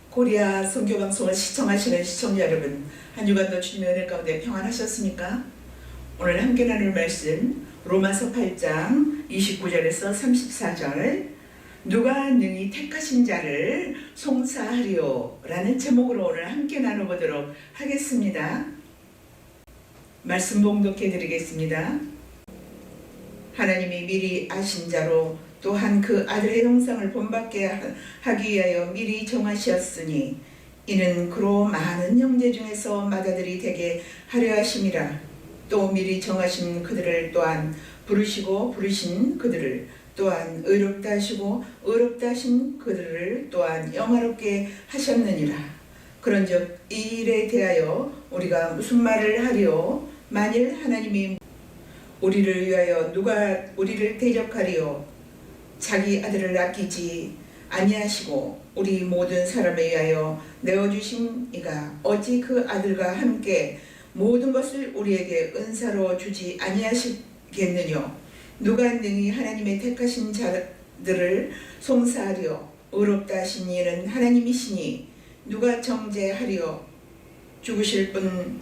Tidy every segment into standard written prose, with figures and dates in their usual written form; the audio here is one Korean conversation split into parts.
코리아 선교방송을 시청하시는 시청자 여러분, 한 주간도 주님의 은혜 가운데 평안하셨습니까? 오늘 함께 나눌 말씀 로마서 8장 29절에서 34절, 누가 능히 택하신 자를 송사하리요 라는 제목으로 오늘 함께 나눠보도록 하겠습니다. 말씀 봉독해 드리겠습니다. 하나님이 미리 아신 자로 또한 그 아들의 형상을 본받게 하기 위하여 미리 정하셨으니 이는 그로 많은 형제 중에서 맏아들이 되게 하려 하심이라. 또 미리 정하신 그들을 또한 부르시고 부르신 그들을 또한 의롭다 하시고 의롭다 하신 그들을 또한 영화롭게 하셨느니라. 그런즉 이 일에 대하여 우리가 무슨 말을 하리요? 만일 하나님이 우리를 위하여 누가 우리를 대적하리요? 자기 아들을 아끼지 아니하시고 우리 모든 사람에 위하여 내어주신 이가 어찌 그 아들과 함께 모든 것을 우리에게 은사로 주지 아니하시겠느냐? 누가 능히 하나님의 택하신 자들을 송사하려? 의롭다 하신 이는 하나님이시니 누가 정죄하려? 죽으실 뿐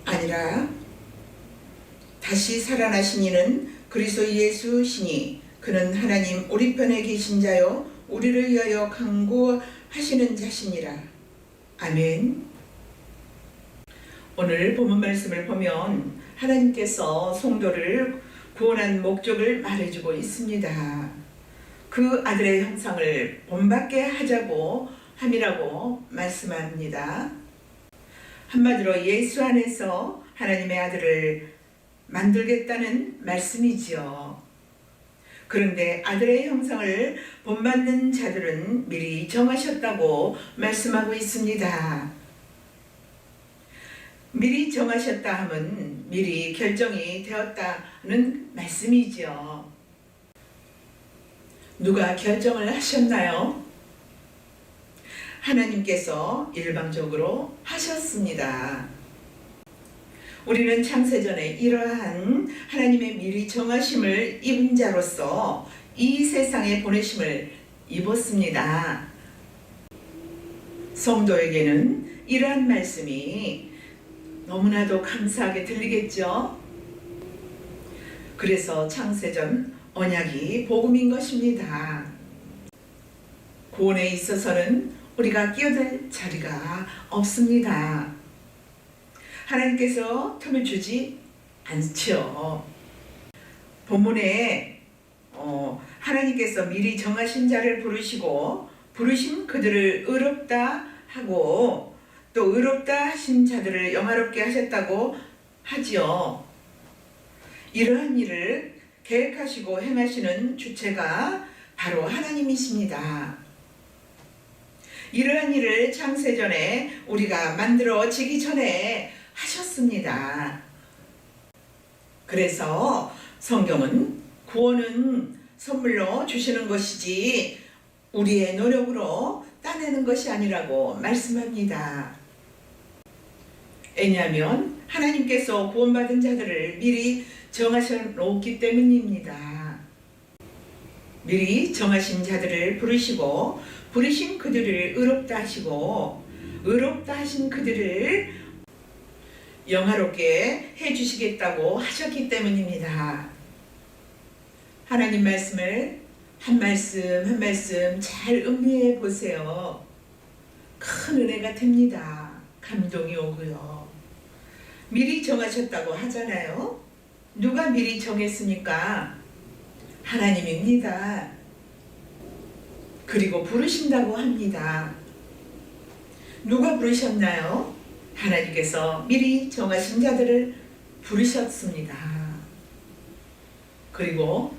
아니라 다시 살아나신 이는 그리스도 예수시니 그는 하나님 우리 편에 계신 자요 우리를 위하여 간구하시는 자시니라. 아멘. 오늘 본문 말씀을 보면 하나님께서 성도를 구원한 목적을 말해주고 있습니다. 그 아들의 형상을 본받게 하자고 함이라고 말씀합니다. 한마디로 예수 안에서 하나님의 아들을 만들겠다는 말씀이지요. 그런데 아들의 형상을 본받는 자들은 미리 정하셨다고 말씀하고 있습니다. 미리 정하셨다 하면 미리 결정이 되었다는 말씀이죠. 누가 결정을 하셨나요? 하나님께서 일방적으로 하셨습니다. 우리는 창세전에 이러한 하나님의 미리 정하심을 입은 자로서 이 세상에 보내심을 입었습니다. 성도에게는 이러한 말씀이 너무나도 감사하게 들리겠죠? 그래서 창세전 언약이 복음인 것입니다. 구원에 있어서는 우리가 끼어들 자리가 없습니다. 하나님께서 틈을 주지 않죠. 본문에 하나님께서 미리 정하신 자를 부르시고 부르신 그들을 의롭다 하고 또 의롭다 하신 자들을 영화롭게 하셨다고 하지요. 이러한 일을 계획하시고 행하시는 주체가 바로 하나님이십니다. 이러한 일을 창세전에 우리가 만들어지기 전에 하셨습니다. 그래서 성경은 구원은 선물로 주시는 것이지 우리의 노력으로 따내는 것이 아니라고 말씀합니다. 왜냐하면 하나님께서 구원받은 자들을 미리 정하셔 놓기 때문입니다. 미리 정하신 자들을 부르시고 부르신 그들을 의롭다 하시고 의롭다 하신 그들을 영화롭게 해주시겠다고 하셨기 때문입니다. 하나님 말씀을 한 말씀 한 말씀 잘 음미해 보세요. 큰 은혜가 됩니다. 감동이 오고요. 미리 정하셨다고 하잖아요. 누가 미리 정했습니까? 하나님입니다. 그리고 부르신다고 합니다. 누가 부르셨나요? 하나님께서 미리 정하신 자들을 부르셨습니다. 그리고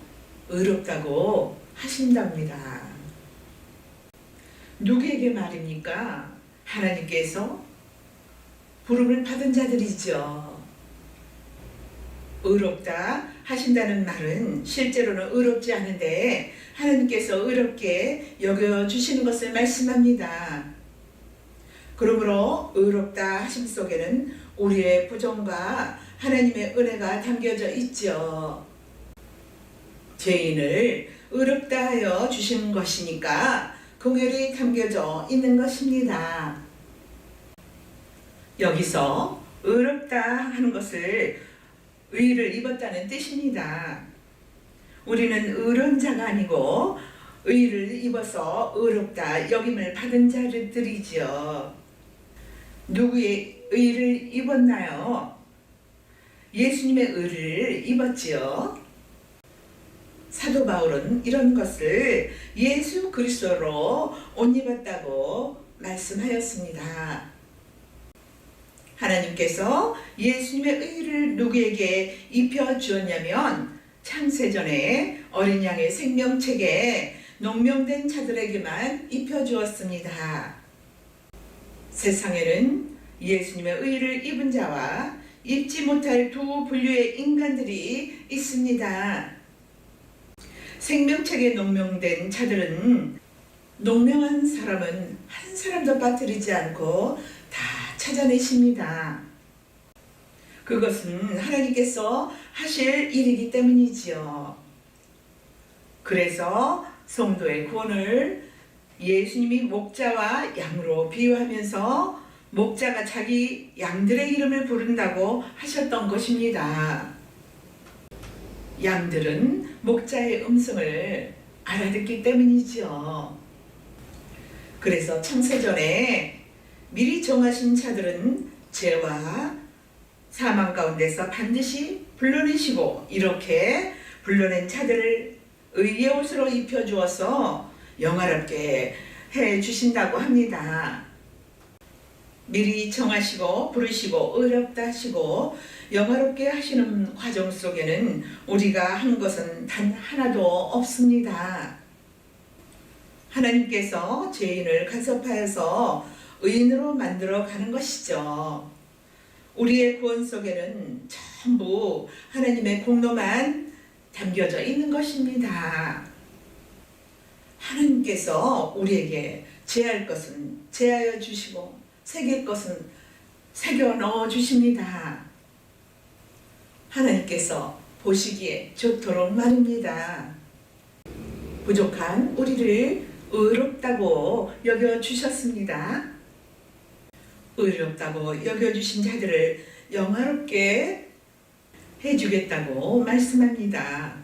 의롭다고 하신답니다. 누구에게 말입니까? 하나님께서 부름을 받은 자들이죠. 의롭다 하신다는 말은 실제로는 의롭지 않은데 하나님께서 의롭게 여겨주시는 것을 말씀합니다. 그러므로 의롭다 하심 속에는 우리의 부정과 하나님의 은혜가 담겨져 있죠. 죄인을 의롭다 하여 주신 것이니까 공혈이 담겨져 있는 것입니다. 여기서 의롭다 하는 것을 의를 입었다는 뜻입니다. 우리는 의로운 자가 아니고 의를 입어서 의롭다 여김을 받은 자들이지요. 누구의 의를 입었나요? 예수님의 의를 입었지요. 사도 바울은 이런 것을 예수 그리스도로 옷 입었다고 말씀하였습니다. 하나님께서 예수님의 의를 누구에게 입혀 주었냐면 창세전에 어린 양의 생명책에 농명된 자들에게만 입혀 주었습니다. 세상에는 예수님의 의를 입은 자와 입지 못할 두 분류의 인간들이 있습니다. 생명책에 농명된 자들은 농명한 사람은 한 사람도 빠뜨리지 않고 다 찾아내십니다. 그것은 하나님께서 하실 일이기 때문이지요. 그래서 성도의 구원을 예수님이 목자와 양으로 비유하면서 목자가 자기 양들의 이름을 부른다고 하셨던 것입니다. 양들은 목자의 음성을 알아듣기 때문이지요. 그래서 창세전에 미리 정하신 자들은 죄와 사망 가운데서 반드시 불러내시고 이렇게 불러낸 자들을 의의 옷으로 입혀주어서 영화롭게 해주신다고 합니다. 미리 정하시고 부르시고 의롭다 하시고 영화롭게 하시는 과정 속에는 우리가 한 것은 단 하나도 없습니다. 하나님께서 죄인을 간섭하여서 의인으로 만들어 가는 것이죠. 우리의 구원 속에는 전부 하나님의 공로만 담겨져 있는 것입니다. 하나님께서 우리에게 제할 것은 제하여 주시고 새길 것은 새겨 넣어 주십니다. 하나님께서 보시기에 좋도록 말입니다. 부족한 우리를 의롭다고 여겨주셨습니다. 의롭다고 여겨주신 자들을 영화롭게 해주겠다고 말씀합니다.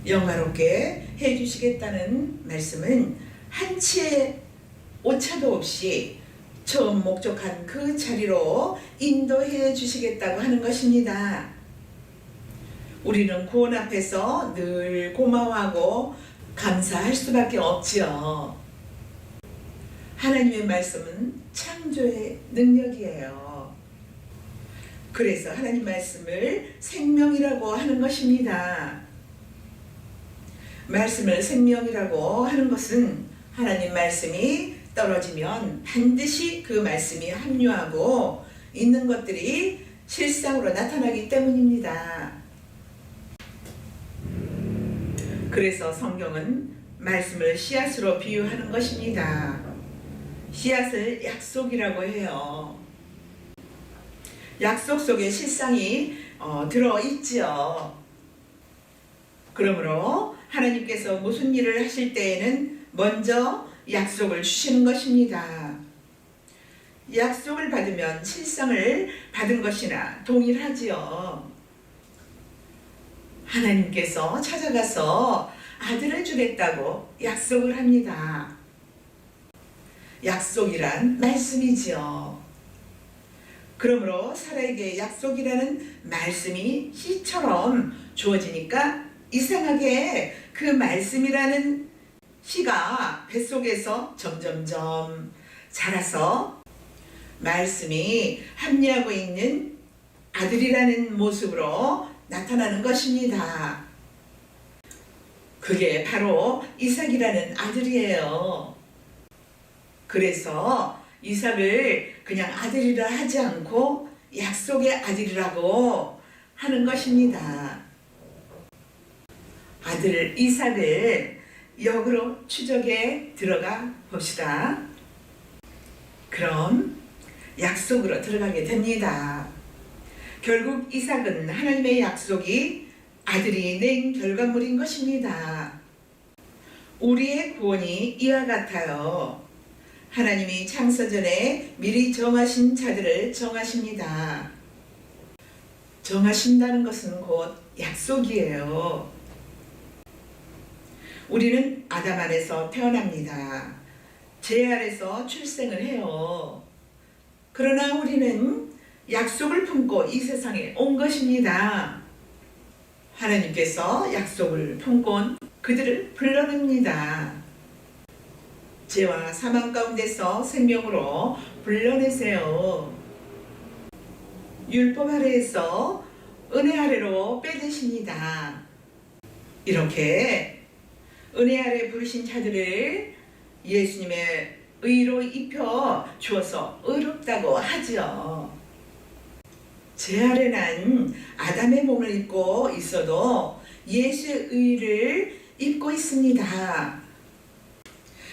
영화롭게 해주시겠다는 말씀은 한치의 오차도 없이 처음 목적한 그 자리로 인도해 주시겠다고 하는 것입니다. 우리는 구원 앞에서 늘 고마워하고 감사할 수밖에 없지요. 하나님의 말씀은 창조의 능력이에요. 그래서 하나님 말씀을 생명이라고 하는 것입니다. 말씀을 생명이라고 하는 것은 하나님 말씀이 떨어지면 반드시 그 말씀이 합류하고 있는 것들이 실상으로 나타나기 때문입니다. 그래서 성경은 말씀을 씨앗으로 비유하는 것입니다. 씨앗을 약속이라고 해요. 약속 속에 실상이 들어있지요. 그러므로 하나님께서 무슨 일을 하실 때에는 먼저 약속을 주시는 것입니다. 약속을 받으면 실상을 받은 것이나 동일하지요. 하나님께서 찾아가서 아들을 주겠다고 약속을 합니다. 약속이란 말씀이지요. 그러므로 사라에게 약속이라는 말씀이 씨처럼 주어지니까 이상하게 그 말씀이라는 씨가 뱃속에서 점점점 자라서 말씀이 합리하고 있는 아들이라는 모습으로 나타나는 것입니다. 그게 바로 이삭이라는 아들이에요. 그래서 이삭을 그냥 아들이라 하지 않고 약속의 아들이라고 하는 것입니다. 아들 이삭을 역으로 추적에 들어가 봅시다. 그럼 약속으로 들어가게 됩니다. 결국 이삭은 하나님의 약속이 아들이 낸 결과물인 것입니다. 우리의 구원이 이와 같아요. 하나님이 창세전에 미리 정하신 자들을 정하십니다. 정하신다는 것은 곧 약속이에요. 우리는 아담 안에서 태어납니다. 제 아래서 출생을 해요. 그러나 우리는 약속을 품고 이 세상에 온 것입니다. 하나님께서 약속을 품고 온 그들을 불러냅니다. 죄와 사망 가운데서 생명으로 불러내세요. 율법 아래에서 은혜 아래로 빼내십니다. 이렇게 은혜 아래 부르신 자들을 예수님의 의로 입혀 주어서 의롭다고 하지요. 제 아래 난 아담의 몸을 입고 있어도 예수의 의를 입고 있습니다.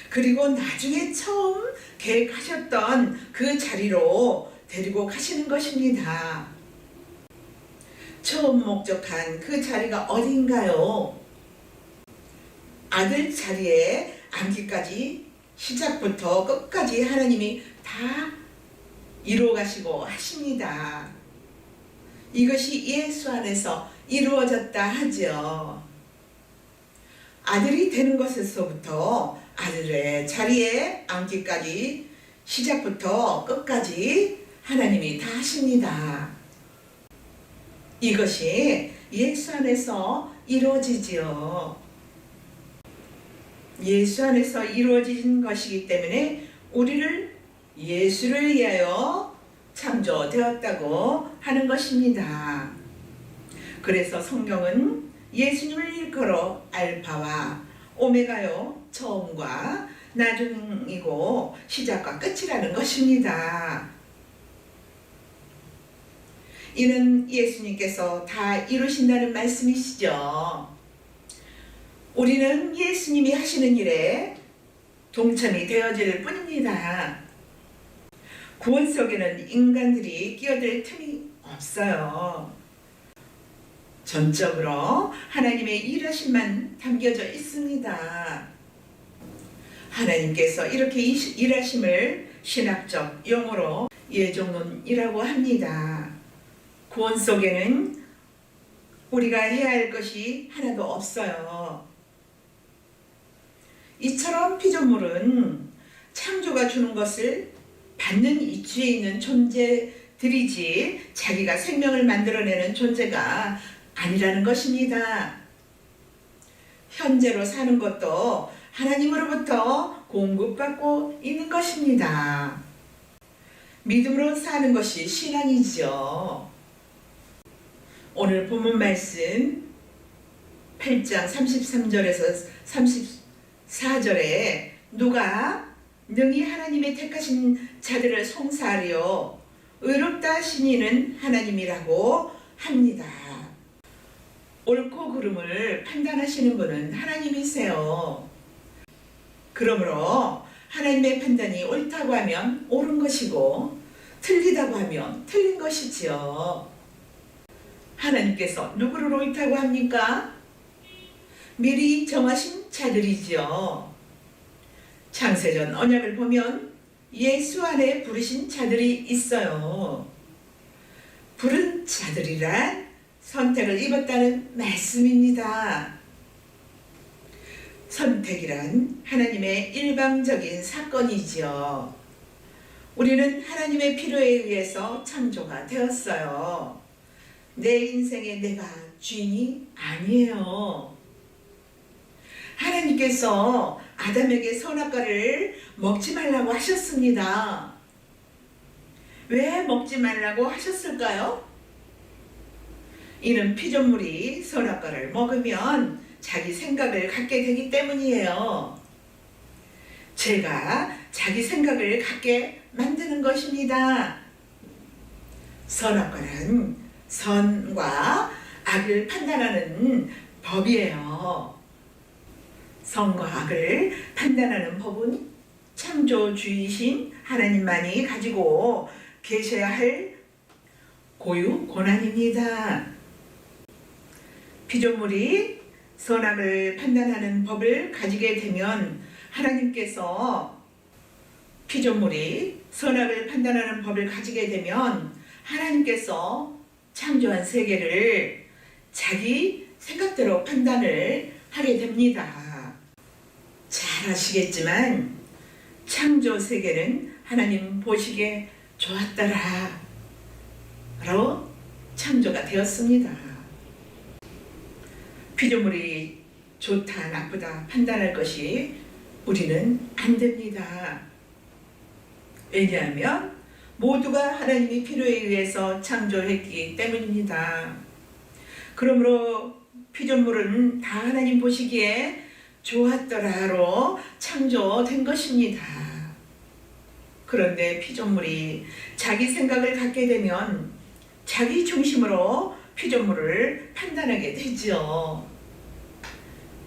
그리고 나중에 처음 계획하셨던 그 자리로 데리고 가시는 것입니다. 처음 목적한 그 자리가 어딘가요? 아들 자리에 앉기까지 시작부터 끝까지 하나님이 다 이루어 가시고 하십니다. 이것이 예수 안에서 이루어졌다 하죠. 아들이 되는 것에서부터 아들의 자리에 앉기까지 시작부터 끝까지 하나님이 다 하십니다. 이것이 예수 안에서 이루어지지요. 예수 안에서 이루어진 것이기 때문에 우리를 예수를 위하여 창조되었다고 하는 것입니다. 그래서 성경은 예수님을 일컬어 알파와 오메가요, 처음과 나중이고 시작과 끝이라는 것입니다. 이는 예수님께서 다 이루신다는 말씀이시죠. 우리는 예수님이 하시는 일에 동참이 되어질 뿐입니다. 구원 속에는 인간들이 끼어들 틈이 없어요. 전적으로 하나님의 일하심만 담겨져 있습니다. 하나님께서 이렇게 일하심을 신학적 용어로 예정론이라고 합니다. 구원 속에는 우리가 해야 할 것이 하나도 없어요. 이처럼 피조물은 창조가 주는 것을 받는 이치에 있는 존재들이지 자기가 생명을 만들어내는 존재가 아니라는 것입니다. 현재로 사는 것도 하나님으로부터 공급받고 있는 것입니다. 믿음으로 사는 것이 신앙이죠. 오늘 본문 말씀 8장 33절에서 34절에 누가 능히 하나님의 택하신 자들을 송사하려 의롭다 하신 이는 하나님이라고 합니다. 옳고 그름을 판단하시는 분은 하나님이세요. 그러므로 하나님의 판단이 옳다고 하면 옳은 것이고 틀리다고 하면 틀린 것이지요. 하나님께서 누구를 옳다고 합니까? 미리 정하신 자들이지요. 창세전 언약을 보면 예수 안에 부르신 자들이 있어요. 부른 자들이란 선택을 입었다는 말씀입니다. 선택이란 하나님의 일방적인 사건이지요. 우리는 하나님의 필요에 의해서 창조가 되었어요. 내 인생에 내가 주인이 아니에요. 하나님께서 아담에게 선악과를 먹지 말라고 하셨습니다. 왜 먹지 말라고 하셨을까요? 이는 피조물이 선악과를 먹으면 자기 생각을 갖게 되기 때문이에요. 죄가 자기 생각을 갖게 만드는 것입니다. 선악과는 선과 악을 판단하는 법이에요. 선과 악을 판단하는 법은 창조주이신 하나님만이 가지고 계셔야 할 고유 권한입니다. 피조물이 선악을 판단하는 법을 가지게 되면 하나님께서 피조물이 선악을 판단하는 법을 가지게 되면 하나님께서 창조한 세계를 자기 생각대로 판단을 하게 됩니다. 잘 아시겠지만 창조 세계는 하나님 보시기에 좋았더라 라고 창조가 되었습니다. 피조물이 좋다 나쁘다 판단할 것이 우리는 안 됩니다. 왜냐하면 모두가 하나님이 필요에 의해서 창조했기 때문입니다. 그러므로 피조물은 다 하나님 보시기에 좋았더라로 창조된 것입니다. 그런데 피조물이 자기 생각을 갖게 되면 자기 중심으로 피조물을 판단하게 되죠.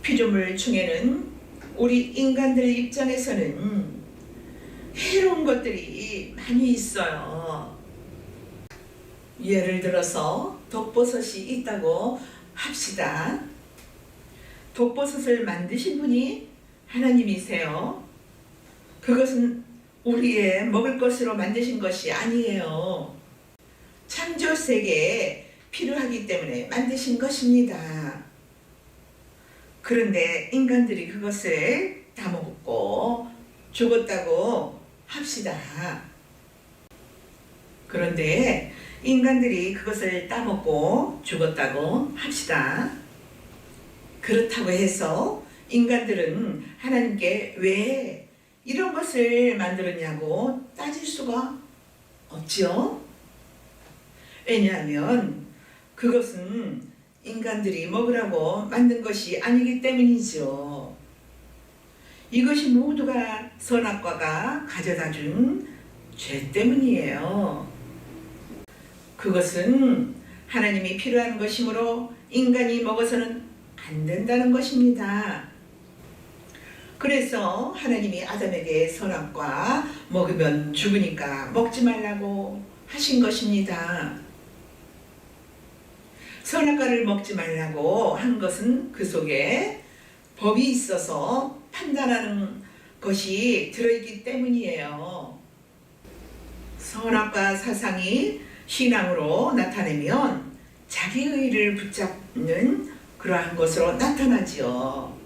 피조물 중에는 우리 인간들 입장에서는 해로운 것들이 많이 있어요. 예를 들어서 독버섯이 있다고 합시다. 독버섯을 만드신 분이 하나님이세요. 그것은 우리의 먹을 것으로 만드신 것이 아니에요. 창조 세계에 필요하기 때문에 만드신 것입니다. 그런데 인간들이 그것을 따먹고 죽었다고 합시다. 그런데 인간들이 그것을 따먹고 죽었다고 합시다. 그렇다고 해서 인간들은 하나님께 왜 이런 것을 만들었냐고 따질 수가 없죠. 왜냐하면 그것은 인간들이 먹으라고 만든 것이 아니기 때문이죠. 이것이 모두가 선악과가 가져다 준 죄 때문이에요. 그것은 하나님이 필요한 것이므로 인간이 먹어서는 안 된다는 것입니다. 그래서 하나님이 아담에게 선악과 먹으면 죽으니까 먹지 말라고 하신 것입니다. 선악과를 먹지 말라고 한 것은 그 속에 법이 있어서 판단하는 것이 들어있기 때문이에요. 선악과 사상이 신앙으로 나타내면 자기의 의를 붙잡는 그러한 것으로 나타나지요.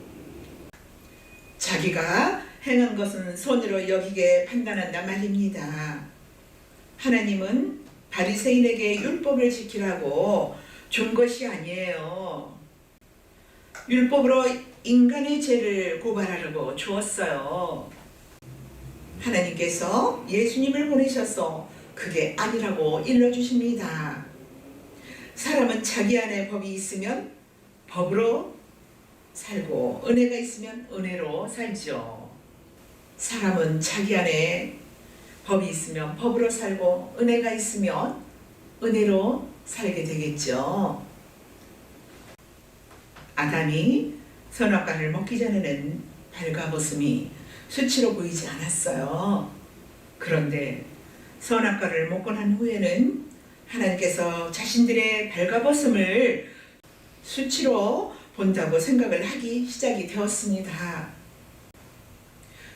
자기가 행한 것은 선으로 여기게 판단한단 말입니다. 하나님은 바리새인에게 율법을 지키라고 준 것이 아니에요. 율법으로 인간의 죄를 고발하려고 주었어요. 하나님께서 예수님을 보내셔서 그게 아니라고 일러주십니다. 사람은 자기 안에 법이 있으면 법으로 살고 은혜가 있으면 은혜로 살죠. 사람은 자기 안에 법이 있으면 법으로 살고 은혜가 있으면 은혜로 살게 되겠죠. 아담이 선악과를 먹기 전에는 발가벗음이 수치로 보이지 않았어요. 그런데 선악과를 먹고 난 후에는 하나님께서 자신들의 발가벗음을 수치로 본다고 생각을 하기 시작이 되었습니다.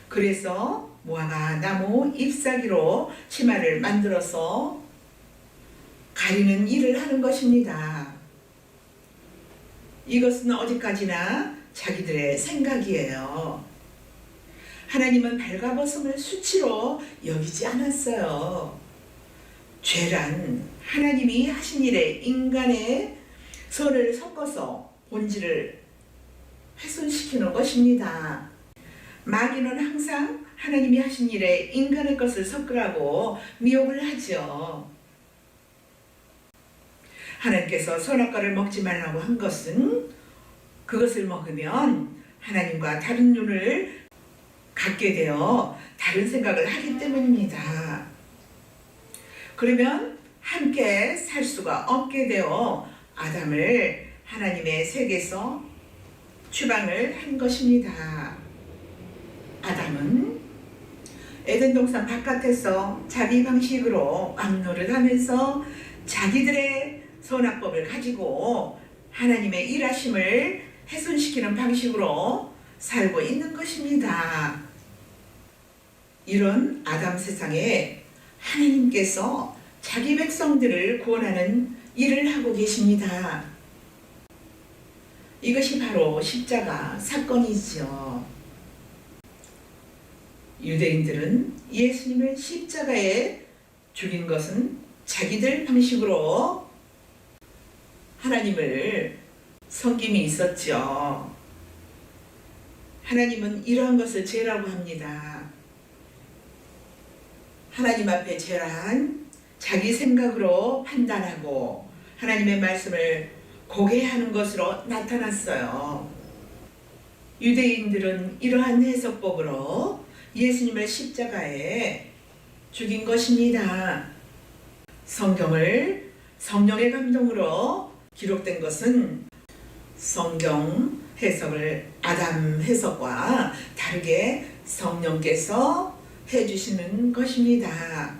그래서 무화과 나무 잎사귀로 치마를 만들어서 가리는 일을 하는 것입니다. 이것은 어디까지나 자기들의 생각이에요. 하나님은 발가벗음을 수치로 여기지 않았어요. 죄란 하나님이 하신 일에 인간의 선을 섞어서 본질을 훼손시키는 것입니다. 마귀는 항상 하나님이 하신 일에 인간의 것을 섞으라고 미혹을 하죠. 하나님께서 선악과를 먹지 말라고 한 것은 그것을 먹으면 하나님과 다른 눈을 갖게 되어 다른 생각을 하기 때문입니다. 그러면 함께 살 수가 없게 되어 아담을 하나님의 색에서 추방을 한 것입니다. 아담은 에덴 동산 바깥에서 자기 방식으로 왕노를 하면서 자기들의 선악법을 가지고 하나님의 일하심을 훼손시키는 방식으로 살고 있는 것입니다. 이런 아담 세상에 하나님께서 자기 백성들을 구원하는 일을 하고 계십니다. 이것이 바로 십자가 사건이죠. 유대인들은 예수님을 십자가에 죽인 것은 자기들 방식으로 하나님을 섬김이 있었죠. 하나님은 이러한 것을 죄라고 합니다. 하나님 앞에 죄란 자기 생각으로 판단하고 하나님의 말씀을 고개하는 것으로 나타났어요. 유대인들은 이러한 해석법으로 예수님을 십자가에 죽인 것입니다. 성경을 성령의 감동으로 기록된 것은 성경 해석을 아담 해석과 다르게 성령께서 해주시는 것입니다.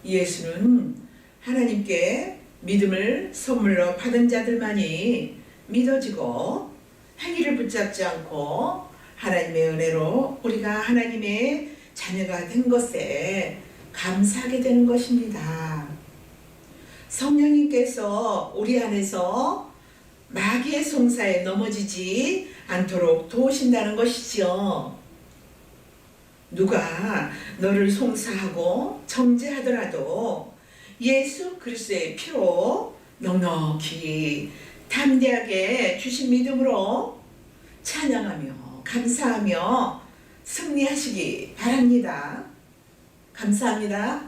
예수는 하나님께 믿음을 선물로 받은 자들만이 믿어지고 행위를 붙잡지 않고 하나님의 은혜로 우리가 하나님의 자녀가 된 것에 감사하게 되는 것입니다. 성령님께서 우리 안에서 마귀의 송사에 넘어지지 않도록 도우신다는 것이지요. 누가 너를 송사하고 정죄하더라도 예수 그리스도의 피로 넉넉히 담대하게 주신 믿음으로 찬양하며 감사하며 승리하시기 바랍니다. 감사합니다.